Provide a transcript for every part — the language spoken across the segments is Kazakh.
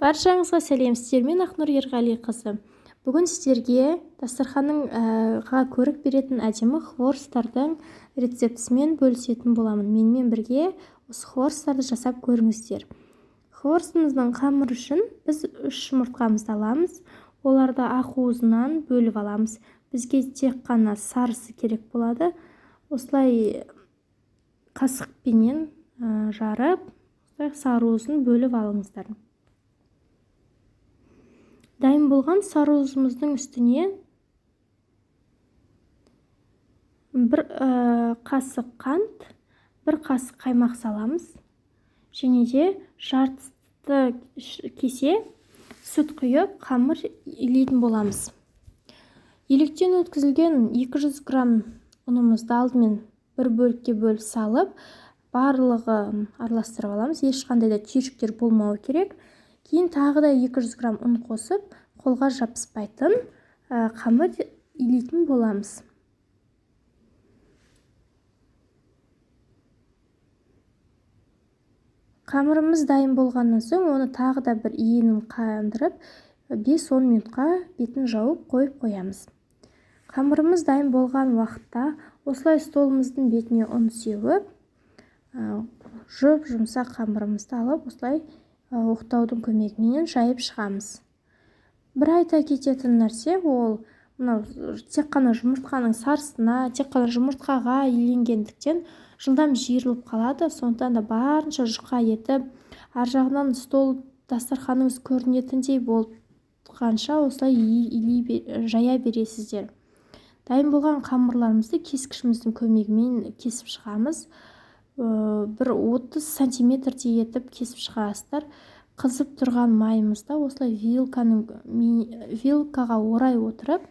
Баршаңызға сәлем, сіздермен Ақнұр Ерғалиқызы. Бүгін сіздерге дастарханға көрік беретін әдемі хворстардың рецептісімен бөлісетін боламын. Менімен бірге осы хворстарды жасап көріңіздер. Хворстымыздың қамыры үшін біз 3 жұмыртқамызды аламыз. Оларды ақуызынан бөліп аламыз. Бізге тек қана сарысы керек болады. Осылай қасықпенен жарып, сарыуызын бөліп алыңыздар. Дайын болған сарыуызымыздың үстіне 1 қасық қант, 1 қасық қаймақ саламыз. Және де жарты кесе сүт құйып, қамыр илейтін боламыз. Електен өткізілген 200 грамм ұнымызды алдымен бір бөлікке бөліп салып, барлығын араластырып аламыз. Ешқандай да түйіршіктер болмауы керек. Кейін тағы да 200 грамм ұн қосып, қолға жабыспайтын қамыр илейтін боламыз. Қамырымыз дайын болғаннан соң, оны тағы да бір иенін қандырып, 5-10 минутқа бетін жауып қойамыз. Қамырымыз дайын болған уақытта осылай столымыздың бетіне ұн сеуіп, жұмсақ қамырымызды алып, осылай оқтаудың көмегімен жайып шығамыз. Бір айта кететін нәрсе, ол тек қана жұмыртқаның сарысына, тек қана жұмыртқаға иленгендіктен жылдам жиырылып қалады. Сондықтан да барынша жұқа етіп, ар жағынан стол дастарханыңыз көрінетіндей болғанша осылай жая бересіздер. Дайын болған қамырларымызды кескішіміздің көмегімен кесіп шығамыз. Бір 30 сантиметрдей етіп кесіп шығасыздар. Қызып тұрған майымызда осылай вилкаға орай отырып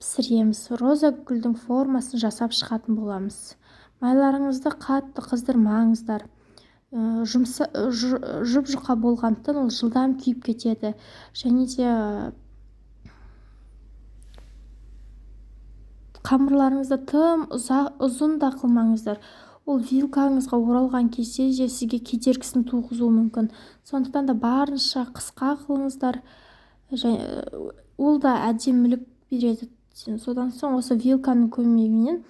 пісіреміз. Роза гүлдің формасын жасап шығатын боламыз. Майларыңызды қатты қыздырмаңыздар. Жұп-жұқа болғандықтан ол жылдам күйіп кетеді. Және де қамырларыңызды тым ұзын да қылмаңыздар. Ол вилкаңызға оралған кезде де сізге кедергісін туғызуы мүмкін. Сондықтан да барынша қысқа қылыңыздар. Ол да әдемілік береді. Содан соң осы вилканың көмегімен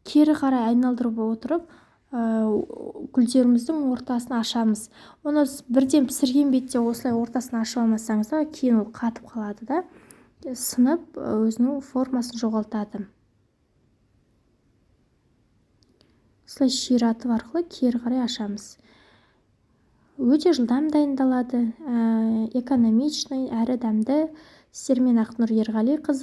кері қарай айналдырып отырып, гүлдеріміздің ортасын ашамыз. Оны бірден пісірген бетте осылай ортасын ашып алмасаңыз, кейін ол қатып қалады да, сынып өзінің формасын жоғалтады. Осылай ширатып арқылы кері қарай ашамыз. Өте жылдам дайындалады, экономичный әрі дәмді. Сіздермен Ақнұр Ерғалиқызы.